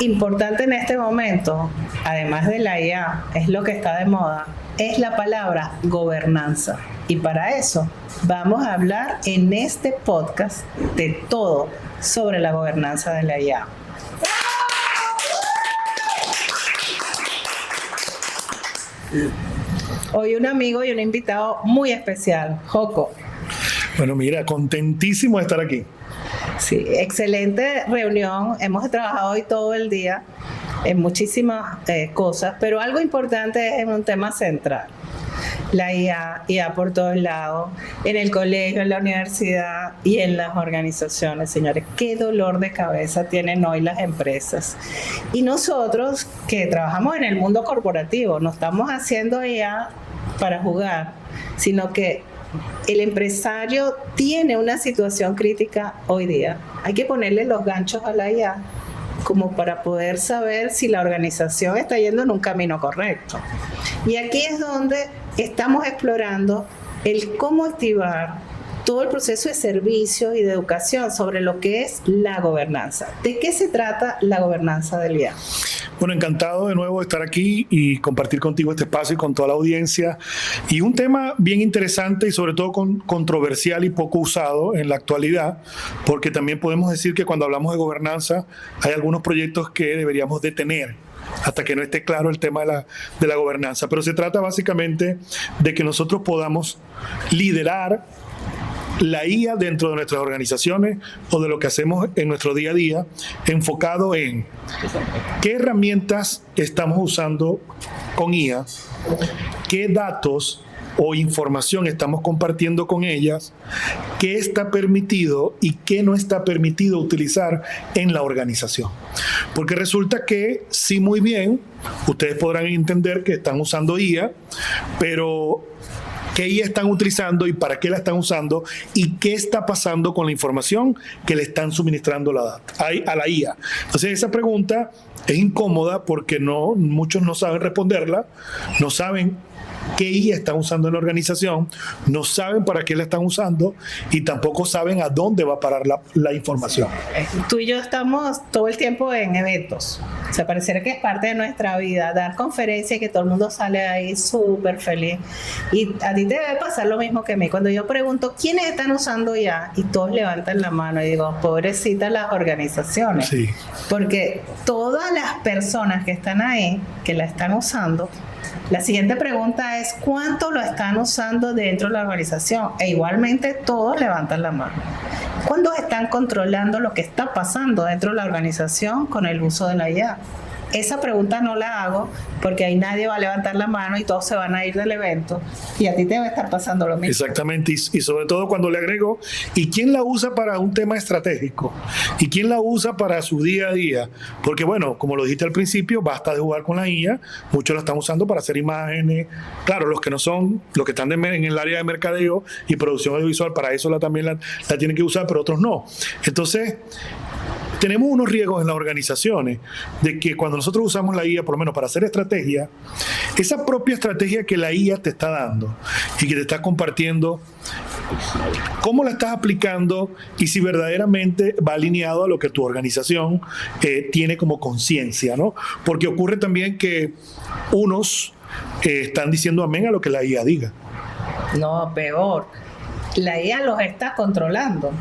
importante en este momento, además de la IA, es lo que está de moda, es la palabra gobernanza. Y para eso vamos a hablar en este podcast de todo sobre la gobernanza de la IA. Hoy un amigo y un invitado muy especial, Joko. Bueno, mira, contentísimo de estar aquí. Sí, excelente reunión. Hemos trabajado hoy todo el día en muchísimas cosas, pero algo importante es un tema central. La IA por todos lados, en el colegio, en la universidad y en las organizaciones, señores. Qué dolor de cabeza tienen hoy las empresas. Y nosotros que trabajamos en el mundo corporativo, no estamos haciendo IA para jugar, sino que el empresario tiene una situación crítica hoy día. Hay que ponerle los ganchos a la IA como para poder saber si la organización está yendo en un camino correcto. Y aquí es donde estamos explorando el cómo activar todo el proceso de servicio y de educación sobre lo que es la gobernanza. ¿De qué se trata la gobernanza del IA? Bueno, encantado de nuevo de estar aquí y compartir contigo este espacio y con toda la audiencia. Y un tema bien interesante y sobre todo controversial y poco usado en la actualidad, porque también podemos decir que cuando hablamos de gobernanza hay algunos proyectos que deberíamos detener hasta que no esté claro el tema de la gobernanza. Pero se trata básicamente de que nosotros podamos liderar la IA dentro de nuestras organizaciones o de lo que hacemos en nuestro día a día, enfocado en qué herramientas estamos usando con IA, qué datos o información estamos compartiendo con ellas, qué está permitido y qué no está permitido utilizar en la organización. Porque resulta que sí, muy bien, ustedes podrán entender que están usando IA, pero ¿qué IA están utilizando y para qué la están usando? ¿Y qué está pasando con la información que le están suministrando a la IA? Entonces esa pregunta es incómoda porque muchos no saben responderla, no saben qué IA están usando en la organización, no saben para qué la están usando y tampoco saben a dónde va a parar la información. Tú y yo estamos todo el tiempo en eventos. O sea, pareciera que es parte de nuestra vida, dar conferencias y que todo el mundo sale ahí súper feliz. Y a ti te debe pasar lo mismo que a mí. Cuando yo pregunto, ¿quiénes están usando IA? Y todos levantan la mano y digo, pobrecitas las organizaciones. Sí. Porque todas las personas que están ahí, que la están usando, la siguiente pregunta es ¿cuánto lo están usando dentro de la organización? E igualmente todos levantan la mano. ¿Cuándo están controlando lo que está pasando dentro de la organización con el uso de la IA? Esa pregunta no la hago porque ahí nadie va a levantar la mano y todos se van a ir del evento y a ti te debe estar pasando lo mismo. Exactamente, y sobre todo cuando le agrego, ¿y quién la usa para un tema estratégico? ¿Y quién la usa para su día a día? Porque bueno, como lo dijiste al principio, basta de jugar con la IA, muchos la están usando para hacer imágenes, claro, los que no son, los que están en el área de mercadeo y producción audiovisual, para eso también la tienen que usar, pero otros no. Entonces, tenemos unos riesgos en las organizaciones de que cuando nosotros usamos la IA, por lo menos para hacer estrategia, esa propia estrategia que la IA te está dando y que te está compartiendo, cómo la estás aplicando y si verdaderamente va alineado a lo que tu organización tiene como conciencia, ¿no? Porque ocurre también que unos están diciendo amén a lo que la IA diga. No, peor. La IA los está controlando.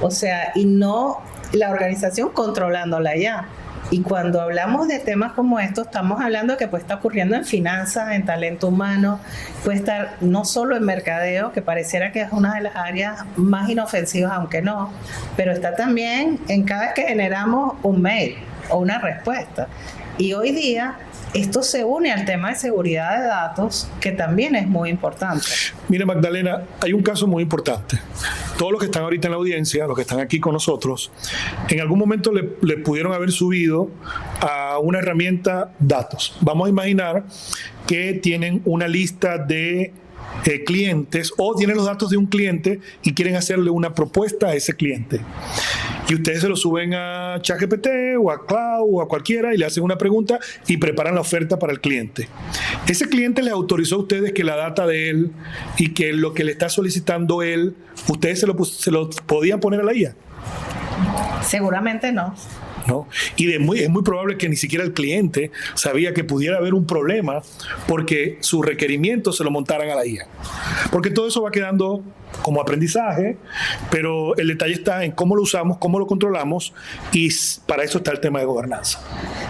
O sea, y no la organización controlándola ya. Y cuando hablamos de temas como estos, estamos hablando de que puede estar ocurriendo en finanzas, en talento humano, puede estar no solo en mercadeo, que pareciera que es una de las áreas más inofensivas, aunque no, pero está también en cada vez que generamos un mail o una respuesta. Y hoy día esto se une al tema de seguridad de datos, que también es muy importante. Mira, Magdalena, hay un caso muy importante. Todos los que están ahorita en la audiencia, los que están aquí con nosotros, en algún momento le pudieron haber subido a una herramienta datos. Vamos a imaginar que tienen una lista de clientes o tienen los datos de un cliente y quieren hacerle una propuesta a ese cliente. Y ustedes se lo suben a ChatGPT o a Cloud o a cualquiera y le hacen una pregunta y preparan la oferta para el cliente. Ese cliente les autorizó a ustedes que la data de él y que lo que le está solicitando él, ¿ustedes se lo podían poner a la IA? Seguramente no. ¿no? Y es muy probable que ni siquiera el cliente sabía que pudiera haber un problema porque sus requerimientos se lo montaran a la IA. Porque todo eso va quedando como aprendizaje, pero el detalle está en cómo lo usamos, cómo lo controlamos, y para eso está el tema de gobernanza.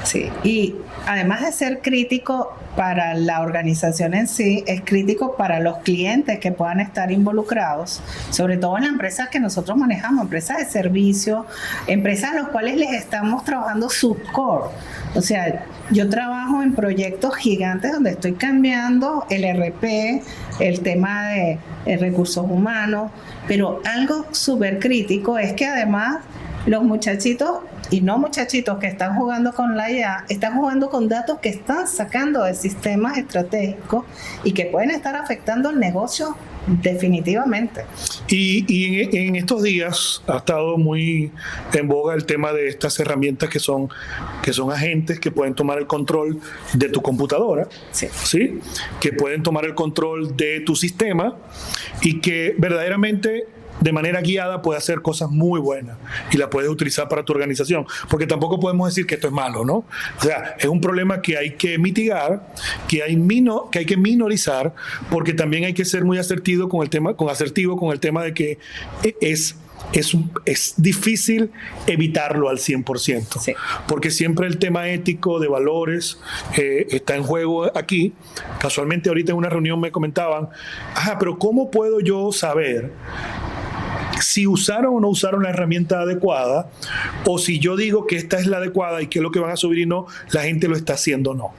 Sí, y además de ser crítico para la organización en sí, es crítico para los clientes que puedan estar involucrados, sobre todo en las empresas que nosotros manejamos, empresas de servicio, empresas en las cuales les estamos trabajando su core. O sea, yo trabajo en proyectos gigantes donde estoy cambiando el RP, el tema de recursos humanos, pero algo súper crítico es que además los muchachitos y no muchachitos que están jugando con la IA, están jugando con datos que están sacando de sistemas estratégicos y que pueden estar afectando el negocio definitivamente. Y en estos días ha estado muy en boga el tema de estas herramientas que son agentes que pueden tomar el control de tu computadora, sí. ¿Sí? Que pueden tomar el control de tu sistema y que verdaderamente de manera guiada puede hacer cosas muy buenas y la puedes utilizar para tu organización, porque tampoco podemos decir que esto es malo, ¿no? O sea, es un problema que hay que mitigar, que hay que minorizar, porque también hay que ser muy asertivo con el tema de que es difícil evitarlo al 100%, sí. Porque siempre el tema ético de valores está en juego aquí. Casualmente ahorita en una reunión me comentaban, pero ¿cómo puedo yo saber si usaron o no usaron la herramienta adecuada, o si yo digo que esta es la adecuada y que es lo que van a subir y no, la gente lo está haciendo o no?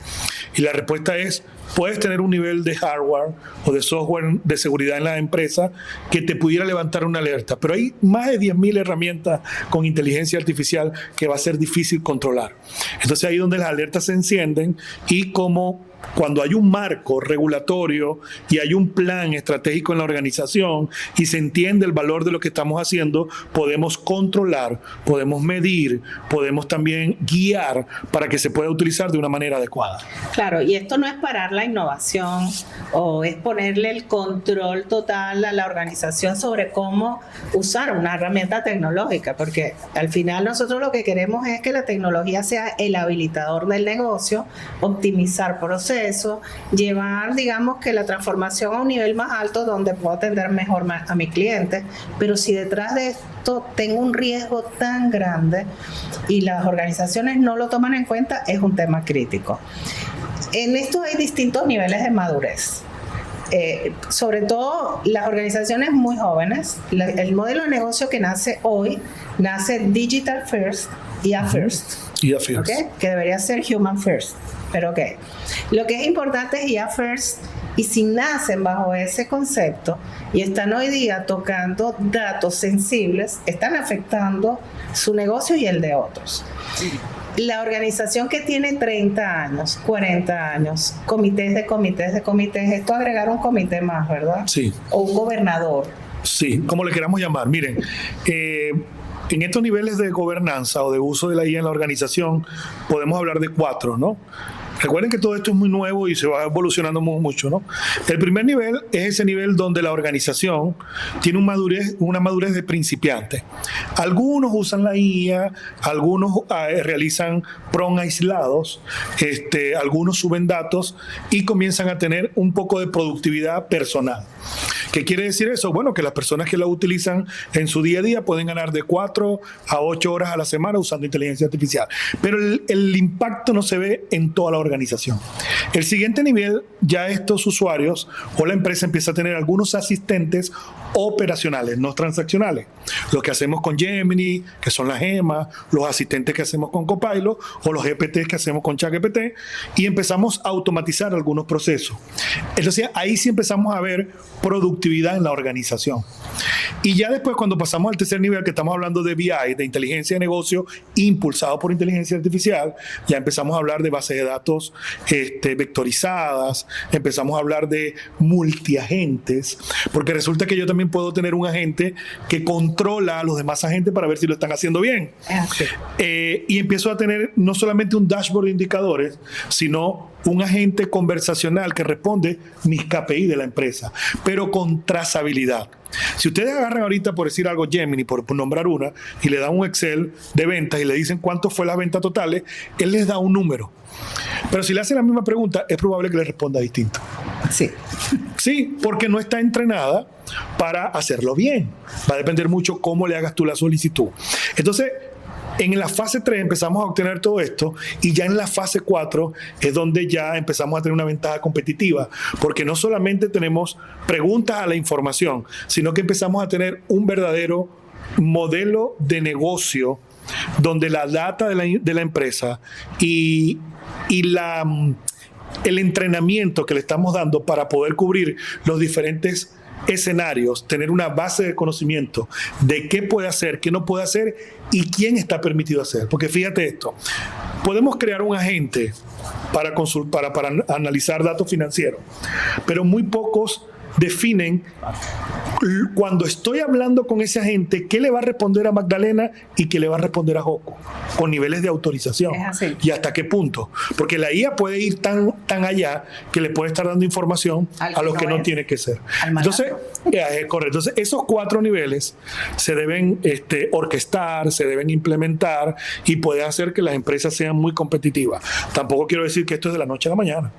Y la respuesta es, puedes tener un nivel de hardware o de software de seguridad en la empresa que te pudiera levantar una alerta, pero hay más de 10.000 herramientas con inteligencia artificial que va a ser difícil controlar. Entonces ahí es donde las alertas se encienden, y como cuando hay un marco regulatorio y hay un plan estratégico en la organización y se entiende el valor de lo que estamos haciendo, podemos controlar, podemos medir, podemos también guiar para que se pueda utilizar de una manera adecuada. Claro, y esto no es parar la innovación o es ponerle el control total a la organización sobre cómo usar una herramienta tecnológica, porque al final nosotros lo que queremos es que la tecnología sea el habilitador del negocio, optimizar procesos, llevar, digamos, que la transformación a un nivel más alto donde puedo atender mejor a mi cliente, pero si detrás de esto tengo un riesgo tan grande y las organizaciones no lo toman en cuenta, es un tema crítico. En esto hay distintos niveles de madurez. Sobre todo las organizaciones muy jóvenes, el modelo de negocio que nace hoy, nace digital first, IA first, ¿okay? Que debería ser human first, pero ok. Lo que es importante es IA first, y si nacen bajo ese concepto y están hoy día tocando datos sensibles, están afectando su negocio y el de otros. La organización que tiene 30 años, 40 años, comités, esto agregar un comité más, ¿verdad? Sí. O un gobernador. Sí, como le queramos llamar. Miren, en estos niveles de gobernanza o de uso de la IA en la organización, podemos hablar de 4, ¿no? Recuerden que todo esto es muy nuevo y se va evolucionando mucho, ¿no? El primer nivel es ese nivel donde la organización tiene una madurez de principiante. Algunos usan la IA, algunos realizan PRON aislados, algunos suben datos y comienzan a tener un poco de productividad personal. ¿Qué quiere decir eso? Bueno, que las personas que la utilizan en su día a día pueden ganar de 4 a 8 horas a la semana usando inteligencia artificial. Pero el impacto no se ve en toda la organización. El siguiente nivel, ya estos usuarios o la empresa empieza a tener algunos asistentes operacionales, no transaccionales. Lo que hacemos con Gemini, que son las gemas, los asistentes que hacemos con Copilot o los GPTs que hacemos con ChatGPT, y empezamos a automatizar algunos procesos. Entonces ahí sí empezamos a ver productividad en la organización. Y ya después, cuando pasamos al tercer nivel, que estamos hablando de BI, de inteligencia de negocio impulsado por inteligencia artificial, ya empezamos a hablar de bases de datos vectorizadas, empezamos a hablar de multiagentes, porque resulta que yo también también puedo tener un agente que controla a los demás agentes para ver si lo están haciendo bien. Y empiezo a tener no solamente un dashboard de indicadores, sino un agente conversacional que responde mis KPI de la empresa, pero con trazabilidad. Si ustedes agarran ahorita, por decir algo, Gemini, por nombrar una, y le dan un Excel de ventas y le dicen cuánto fue las ventas totales, él les da un número. Pero si le hacen la misma pregunta, es probable que le responda distinto. Sí. Sí, porque no está entrenada para hacerlo bien. Va a depender mucho cómo le hagas tú la solicitud. Entonces, en la fase 3 empezamos a obtener todo esto y ya en la fase 4 es donde ya empezamos a tener una ventaja competitiva, porque no solamente tenemos preguntas a la información, sino que empezamos a tener un verdadero modelo de negocio donde la data de la empresa y el entrenamiento que le estamos dando para poder cubrir los diferentes escenarios, tener una base de conocimiento de qué puede hacer, qué no puede hacer y quién está permitido hacer. Porque fíjate esto, podemos crear un agente para analizar datos financieros, pero muy pocos definen cuando estoy hablando con ese agente qué le va a responder a Magdalena y qué le va a responder a Joco, con niveles de autorización y hasta qué punto, porque la IA puede ir tan allá que le puede estar dando información a los que no tiene que ser. Entonces, correcto. Entonces, esos 4 niveles se deben orquestar, se deben implementar y puede hacer que las empresas sean muy competitivas. Tampoco quiero decir que esto es de la noche a la mañana.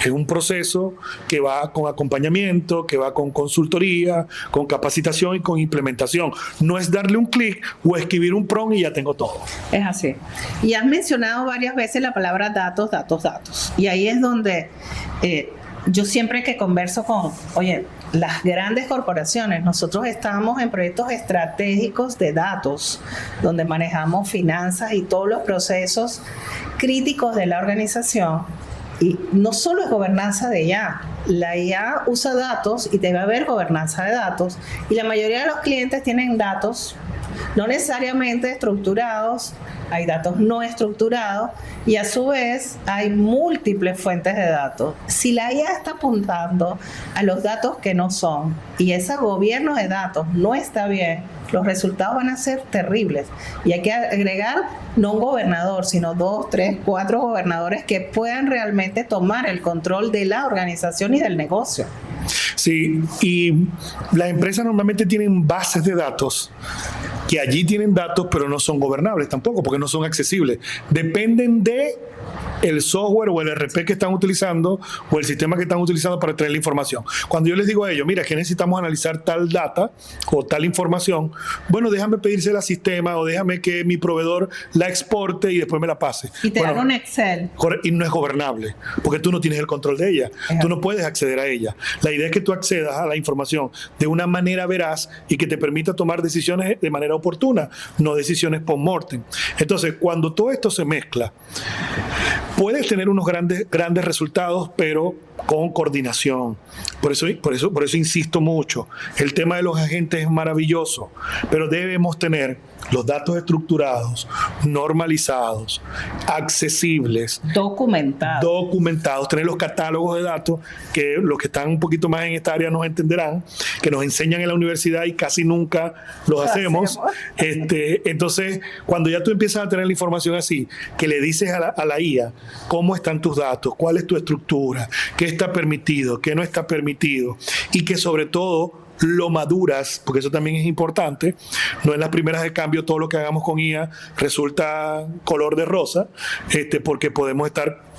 Es un proceso que va con acompañamiento, que va con consultoría, con capacitación y con implementación. No es darle un clic o escribir un prompt y ya tengo todo. Es así. Y has mencionado varias veces la palabra datos, datos, datos. Y ahí es donde yo siempre que converso con, las grandes corporaciones, nosotros estamos en proyectos estratégicos de datos, donde manejamos finanzas y todos los procesos críticos de la organización. Y no solo es gobernanza de IA, la IA usa datos y debe haber gobernanza de datos. Y la mayoría de los clientes tienen datos no necesariamente estructurados, hay datos no estructurados y a su vez hay múltiples fuentes de datos. Si la IA está apuntando a los datos que no son y ese gobierno de datos no está bien, los resultados van a ser terribles. Y hay que agregar no un gobernador, sino 2, 3, 4 gobernadores que puedan realmente tomar el control de la organización y del negocio. Sí, y las empresas normalmente tienen bases de datos que allí tienen datos, pero no son gobernables tampoco, porque no son accesibles. Dependen de el software o el ERP que están utilizando o el sistema que están utilizando para traer la información. Cuando yo les digo a ellos, mira, que necesitamos analizar tal data o tal información, bueno, déjame pedírsela al sistema o déjame que mi proveedor la exporte y después me la pase. Y te dan un Excel. Y no es gobernable, porque tú no tienes el control de ella. Tú no puedes acceder a ella. La idea es que tú accedas a la información de una manera veraz y que te permita tomar decisiones de manera oportuna, no decisiones post-mortem. Entonces, cuando todo esto se mezcla, puedes tener unos grandes resultados, pero con coordinación. Por eso insisto mucho. El tema de los agentes es maravilloso, pero debemos tener los datos estructurados, normalizados, accesibles, documentados, tener los catálogos de datos que los que están un poquito más en esta área nos entenderán, que nos enseñan en la universidad y casi nunca los hacemos. Entonces, cuando ya tú empiezas a tener la información así, que le dices a la IA cómo están tus datos, cuál es tu estructura, qué está permitido, qué no está permitido, y que sobre todo lo maduras, porque eso también es importante. No en las primeras de cambio todo lo que hagamos con IA resulta color de rosa, porque podemos estar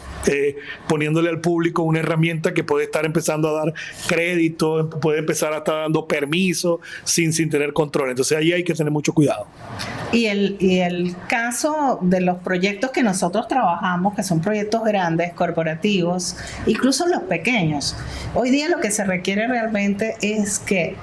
poniéndole al público una herramienta que puede estar empezando a dar crédito, puede empezar a estar dando permiso sin tener control. Entonces ahí hay que tener mucho cuidado. Y el caso de los proyectos que nosotros trabajamos, que son proyectos grandes, corporativos, incluso los pequeños, hoy día lo que se requiere realmente es que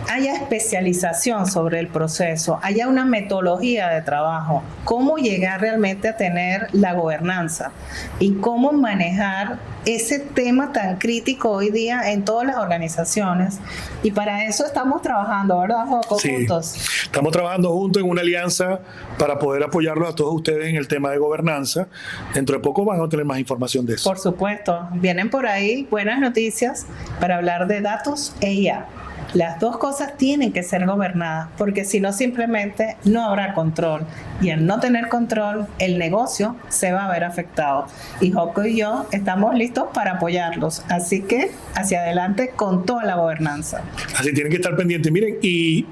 haya especialización sobre el proceso, haya una metodología de trabajo, cómo llegar realmente a tener la gobernanza y cómo manejar ese tema tan crítico hoy día en todas las organizaciones. Y para eso estamos trabajando, ¿verdad, Joco? Sí, juntos. Estamos trabajando juntos en una alianza para poder apoyarlos a todos ustedes en el tema de gobernanza. Dentro de poco van a tener más información de eso. Por supuesto, vienen por ahí buenas noticias para hablar de datos e IA. Las dos cosas tienen que ser gobernadas, porque si no simplemente no habrá control. Y al no tener control, el negocio se va a ver afectado. Y Joco y yo estamos listos para apoyarlos. Así que hacia adelante con toda la gobernanza. Así tienen que estar pendientes. Miren, y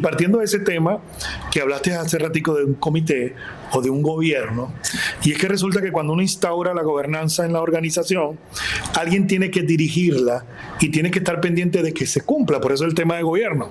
partiendo de ese tema que hablaste hace ratico de un comité o de un gobierno, y es que resulta que cuando uno instaura la gobernanza en la organización, alguien tiene que dirigirla y tiene que estar pendiente de que se cumpla, por eso el tema de gobierno.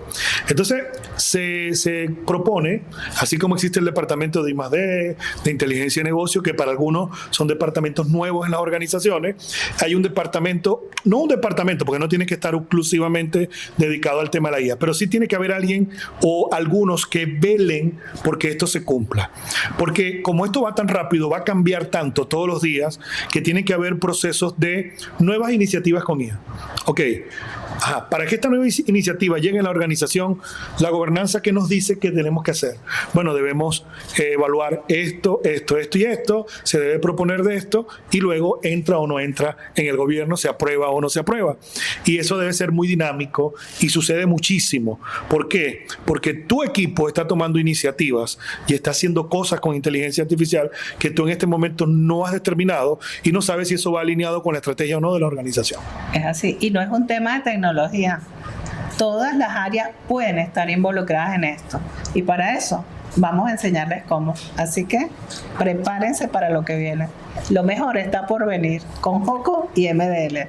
Entonces se propone, así como existe el departamento de I+D, de inteligencia de negocio, que para algunos son departamentos nuevos en las organizaciones, hay un departamento, no un departamento, porque no tiene que estar exclusivamente dedicado al tema de la IA, pero sí tiene que haber alguien o algunos que velen porque esto se cumpla. Porque como esto va tan rápido, va a cambiar tanto todos los días, que tiene que haber procesos de nuevas iniciativas con IA. Ok, para que esta nueva iniciativa llegue a la organización, la gobernanza, ¿qué nos dice que tenemos que hacer? Bueno, debemos evaluar esto y esto, se debe proponer de esto, y luego entra o no entra en el gobierno, se aprueba o no se aprueba. Y eso debe ser muy dinámico y sucede muchísimo. ¿Por qué? Porque tu equipo está tomando iniciativas y está haciendo cosas con inteligencia artificial que tú en este momento no has determinado y no sabes si eso va alineado con la estrategia o no de la organización. Es así, y no es un tema de tecnología. Todas las áreas pueden estar involucradas en esto, y para eso vamos a enseñarles cómo. Así que prepárense para lo que viene. Lo mejor está por venir con Joco y MDL.